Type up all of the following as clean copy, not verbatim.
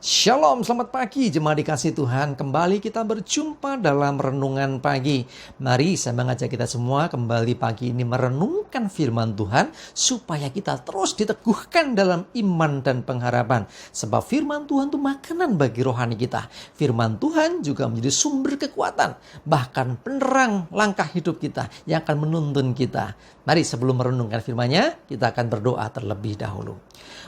Shalom, selamat pagi jemaat dikasih Tuhan. Kembali kita berjumpa dalam renungan pagi. Mari saya mengajak kita semua kembali pagi ini merenungkan firman Tuhan supaya kita terus diteguhkan dalam iman dan pengharapan. Sebab firman Tuhan itu makanan bagi rohani kita. Firman Tuhan juga menjadi sumber kekuatan, bahkan penerang langkah hidup kita yang akan menuntun kita. Mari sebelum merenungkan firman-Nya, kita akan berdoa terlebih dahulu.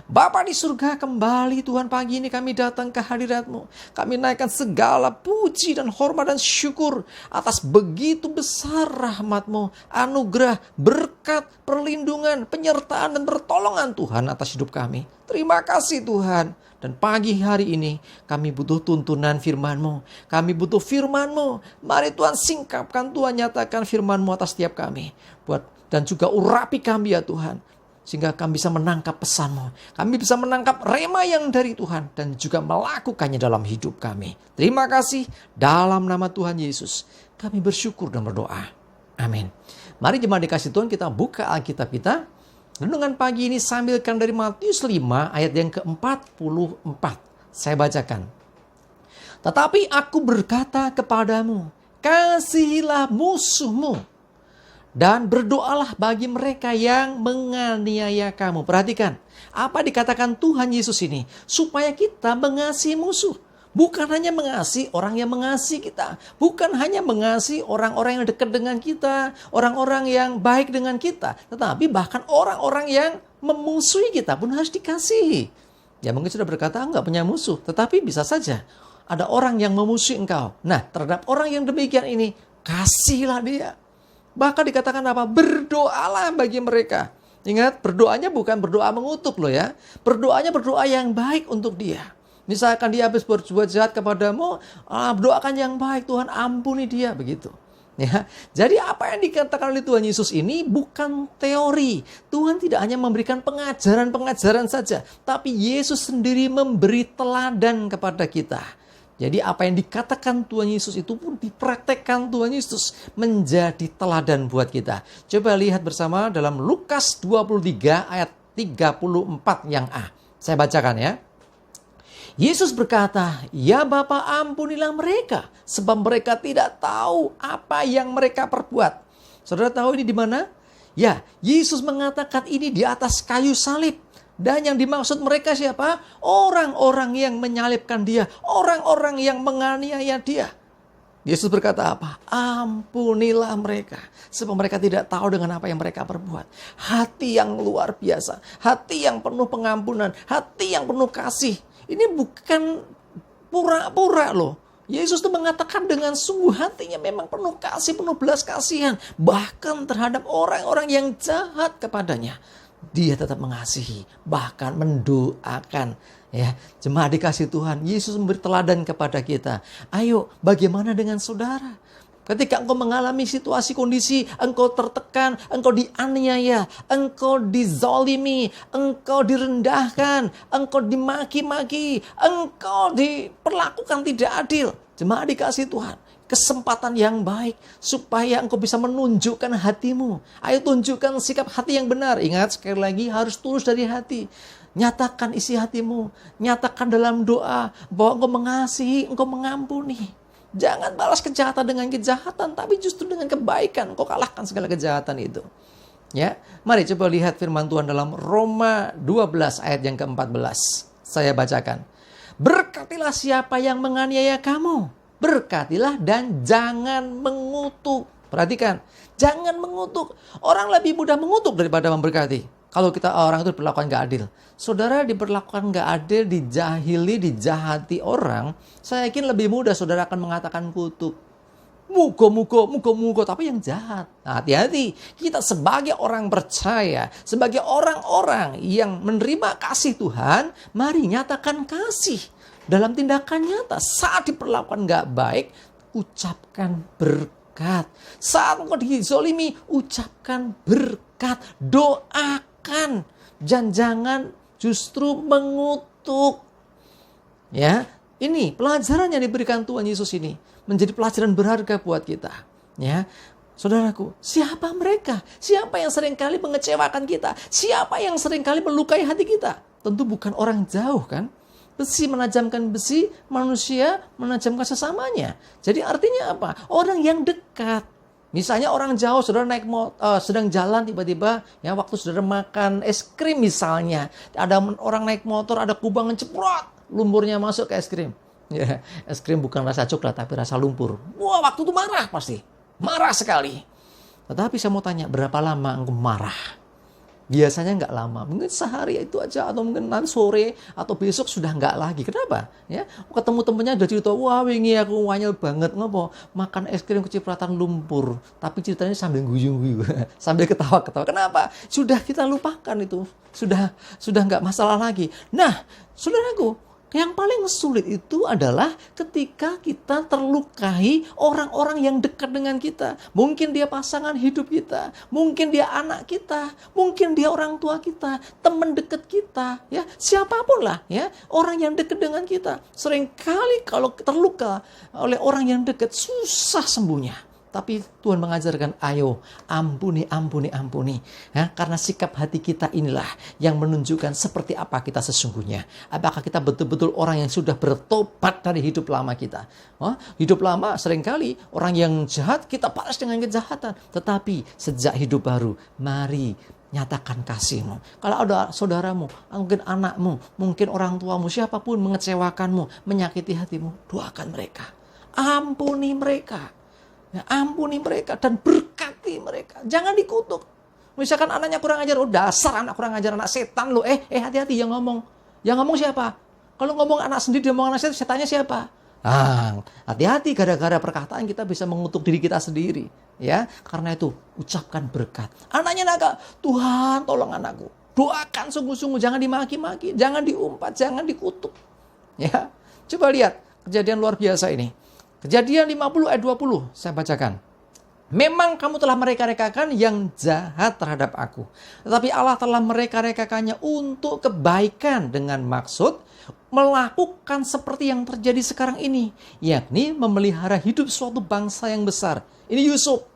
Bapa di surga, kembali Tuhan pagi ini kami datang ke hadirat-Mu. Kami naikkan segala puji dan hormat dan syukur atas begitu besar rahmat-Mu, anugerah, berkat, perlindungan, penyertaan dan pertolongan Tuhan atas hidup kami. Terima kasih Tuhan. Dan pagi hari ini kami butuh tuntunan firman-Mu. Kami butuh firman-Mu. Mari Tuhan singkapkan, Tuhan nyatakan firman-Mu atas setiap kami. Dan juga urapi kami ya Tuhan. Sehingga kami bisa menangkap pesan-Mu. Kami bisa menangkap rema yang dari Tuhan. Dan juga melakukannya dalam hidup kami. Terima kasih. Dalam nama Tuhan Yesus. Kami bersyukur dan berdoa. Amin. Mari jemaat dikasih Tuhan, kita buka Alkitab kita. Renungan pagi ini sambilkan dari Matius 5 ayat yang ke-44. Saya bacakan. Tetapi aku berkata kepadamu, kasihilah musuhmu. Dan berdoalah bagi mereka yang menganiaya kamu. Perhatikan, apa dikatakan Tuhan Yesus ini? Supaya kita mengasihi musuh. Bukan hanya mengasihi orang yang mengasihi kita. Bukan hanya mengasihi orang-orang yang dekat dengan kita. Orang-orang yang baik dengan kita. Tetapi bahkan orang-orang yang memusuhi kita pun harus dikasihi. Ya mungkin sudah berkata enggak punya musuh. Tetapi bisa saja ada orang yang memusuhi engkau. Nah terhadap orang yang demikian ini, kasihilah dia. Bahkan dikatakan apa? Berdoalah bagi mereka. Ingat, berdoanya bukan berdoa mengutuk loh ya. Berdoanya berdoa yang baik untuk dia. Misalkan dia habis berbuat jahat kepadamu, doakan yang baik, Tuhan ampuni dia, begitu. Ya, jadi apa yang dikatakan oleh Tuhan Yesus ini bukan teori. Tuhan tidak hanya memberikan pengajaran-pengajaran saja, tapi Yesus sendiri memberi teladan kepada kita. Jadi apa yang dikatakan Tuhan Yesus itu pun dipraktekkan Tuhan Yesus menjadi teladan buat kita. Coba lihat bersama dalam Lukas 23 ayat 34 yang A. Saya bacakan ya. Yesus berkata, ya Bapa ampunilah mereka, sebab mereka tidak tahu apa yang mereka perbuat. Saudara tahu ini di mana? Ya, Yesus mengatakan ini di atas kayu salib. Dan yang dimaksud mereka siapa? Orang-orang yang menyalibkan dia. Orang-orang yang menganiaya dia. Yesus berkata apa? Ampunilah mereka. Sebab mereka tidak tahu dengan apa yang mereka perbuat. Hati yang luar biasa. Hati yang penuh pengampunan. Hati yang penuh kasih. Ini bukan pura-pura loh. Yesus itu mengatakan dengan sungguh hatinya memang penuh kasih, penuh belas kasihan. Bahkan terhadap orang-orang yang jahat kepadanya. Dia tetap mengasihi, bahkan mendoakan. Ya, jemaat dikasih Tuhan, Yesus memberi teladan kepada kita. Ayo, bagaimana dengan saudara? Ketika engkau mengalami situasi kondisi, engkau tertekan, engkau dianiaya, engkau dizalimi, engkau direndahkan, engkau dimaki-maki, engkau diperlakukan tidak adil. Jemaat dikasih Tuhan, kesempatan yang baik supaya engkau bisa menunjukkan hatimu. Ayo tunjukkan sikap hati yang benar. Ingat sekali lagi harus tulus dari hati. Nyatakan isi hatimu. Nyatakan dalam doa bahwa engkau mengasihi, engkau mengampuni. Jangan balas kejahatan dengan kejahatan, tapi justru dengan kebaikan engkau kalahkan segala kejahatan itu. Ya, mari coba lihat firman Tuhan dalam Roma 12 ayat yang ke-14. Saya bacakan. Berkatilah siapa yang menganiaya kamu. Berkatilah dan jangan mengutuk. Perhatikan, jangan mengutuk. Orang lebih mudah mengutuk daripada memberkati. Kalau kita orang itu diperlakukan gak adil. Saudara diperlakukan gak adil, dijahili, dijahati orang. Saya yakin lebih mudah saudara akan mengatakan kutuk. Muka, tapi yang jahat. Nah, hati-hati. Kita sebagai orang percaya, sebagai orang-orang yang menerima kasih Tuhan, mari nyatakan kasih. Dalam tindakan nyata, saat diperlakukan gak baik, ucapkan berkat. Saat engkau dizolimi, ucapkan berkat. Doakan. Dan jangan justru mengutuk. Ya, ini pelajaran yang diberikan Tuhan Yesus ini. Menjadi pelajaran berharga buat kita. Ya, saudaraku, siapa mereka? Siapa yang seringkali mengecewakan kita? Siapa yang seringkali melukai hati kita? Tentu bukan orang jauh kan? Besi menajamkan besi, manusia menajamkan sesamanya. Jadi artinya apa? Orang yang dekat. Misalnya orang jauh, saudara sedang jalan tiba-tiba, ya waktu saudara makan es krim misalnya, ada orang naik motor, ada kubangan ceprot, lumpurnya masuk ke es krim. Ya, es krim bukan rasa coklat tapi rasa lumpur. Wah, waktu itu marah pasti, marah sekali. Tetapi saya mau tanya, berapa lama engkau marah? Biasanya nggak lama, mungkin sehari itu aja, atau mungkin nanti sore atau besok sudah nggak lagi. Kenapa? Ya, ketemu temennya udah cerita, wah wingi aku wanyel banget ngopo makan es krim kecipratan lumpur, tapi ceritanya sambil guyu-guyu, sambil ketawa-ketawa. Kenapa? Sudah kita lupakan itu, sudah nggak masalah lagi. Nah, saudaraku, yang paling sulit itu adalah ketika kita terlukai orang-orang yang dekat dengan kita. Mungkin dia pasangan hidup kita, mungkin dia anak kita, mungkin dia orang tua kita, teman dekat kita, ya siapapun lah, ya orang yang dekat dengan kita. Seringkali kalau terluka oleh orang yang dekat susah sembuhnya. Tapi Tuhan mengajarkan, ayo ampuni. Ya, karena sikap hati kita inilah yang menunjukkan seperti apa kita sesungguhnya. Apakah kita betul-betul orang yang sudah bertobat dari hidup lama kita. Hidup lama seringkali orang yang jahat kita balas dengan kejahatan. Tetapi sejak hidup baru, mari nyatakan kasihmu. Kalau ada saudaramu, mungkin anakmu, mungkin orang tuamu, siapapun mengecewakanmu, menyakiti hatimu, doakan mereka. Ampuni mereka. Ya, ampuni mereka dan berkati mereka. Jangan dikutuk. Misalkan anaknya kurang ajar, dasar anak kurang ajar, anak setan lo. Hati-hati yang ngomong. Yang ngomong siapa? Kalau ngomong anak sendiri, dia ngomong anak setan, setannya siapa? Hati-hati, gara-gara perkataan kita bisa mengutuk diri kita sendiri. Ya, karena itu ucapkan berkat. Anaknya nakal, Tuhan tolong anakku. Doakan sungguh-sungguh, jangan dimaki-maki, jangan diumpat, jangan dikutuk. Ya, coba lihat kejadian luar biasa ini. Kejadian 50 ayat 20, saya bacakan. Memang kamu telah mereka-rekakan yang jahat terhadap aku. Tetapi Allah telah mereka-rekakannya untuk kebaikan dengan maksud melakukan seperti yang terjadi sekarang ini. Yakni memelihara hidup suatu bangsa yang besar. Ini Yusuf.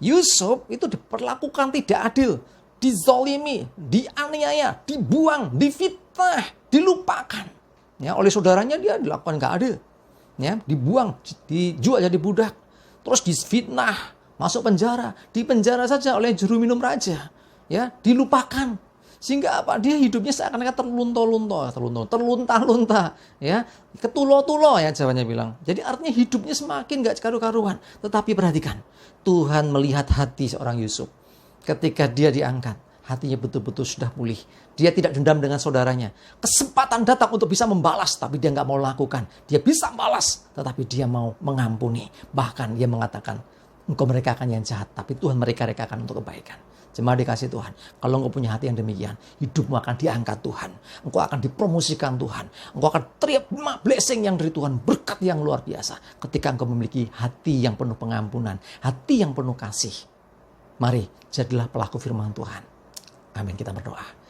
Yusuf itu diperlakukan tidak adil. Dizolimi, dianiaya, dibuang, difitnah, dilupakan. Ya, oleh saudaranya dia dilakukan gak adil. Ya, dibuang, dijual jadi budak, terus difitnah, masuk penjara, di penjara saja oleh juru minum raja, ya, dilupakan, sehingga apa? Dia hidupnya seakan-akan terlunta-lunta, ya, ketulo-tulo ya Jawanya bilang. Jadi artinya hidupnya semakin gak karu-karuan. Tetapi perhatikan, Tuhan melihat hati seorang Yusuf, ketika dia diangkat. Hatinya betul-betul sudah pulih. Dia tidak dendam dengan saudaranya. Kesempatan datang untuk bisa membalas, tapi dia nggak mau lakukan. Dia bisa balas, tetapi dia mau mengampuni. Bahkan dia mengatakan, engkau merekakan yang jahat, tapi Tuhan mereka-rekakan untuk kebaikan. Jemaat dikasih Tuhan, kalau engkau punya hati yang demikian, hidupmu akan diangkat Tuhan. Engkau akan dipromosikan Tuhan. Engkau akan terima blessing yang dari Tuhan, berkat yang luar biasa. Ketika engkau memiliki hati yang penuh pengampunan, hati yang penuh kasih. Mari, jadilah pelaku firman Tuhan. Amin, kita berdoa.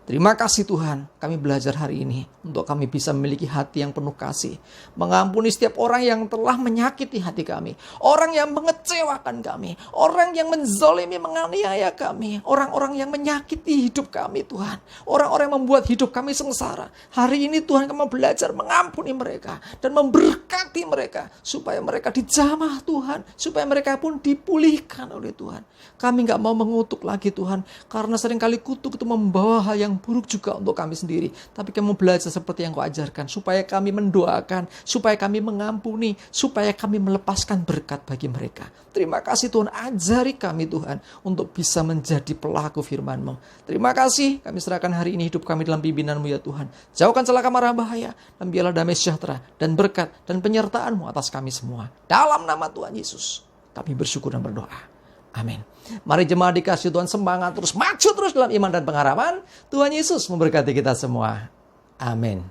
Terima kasih Tuhan, kami belajar hari ini untuk kami bisa memiliki hati yang penuh kasih. Mengampuni setiap orang yang telah menyakiti hati kami. Orang yang mengecewakan kami. Orang yang menzalimi, menganiaya kami. Orang-orang yang menyakiti hidup kami Tuhan. Orang-orang yang membuat hidup kami sengsara. Hari ini Tuhan kami belajar mengampuni mereka. Dan memberkati mereka. Supaya mereka dijamah Tuhan. Supaya mereka pun dipulihkan oleh Tuhan. Kami gak mau mengutuk lagi Tuhan. Karena seringkali kutuk itu membawa hal yang buruk juga untuk kami sendiri. Tapi kami belajar seperti yang kau ajarkan. Supaya kami mendoakan. Supaya kami mengampuni. Supaya kami melepaskan berkat bagi mereka. Terima kasih Tuhan. Ajari kami Tuhan. Untuk bisa menjadi pelaku firman-Mu. Terima kasih. Kami serahkan hari ini hidup kami dalam pimpinanmu ya Tuhan. Jauhkan celaka mara bahaya. Dan biarlah damai sejahtera. Dan berkat. Dan penyertaan-Mu atas kami semua. Dalam nama Tuhan Yesus. Kami bersyukur dan berdoa. Amin. Mari jemaat dikasih Tuhan semangat terus, maju terus dalam iman dan pengharapan. Tuhan Yesus memberkati kita semua. Amin.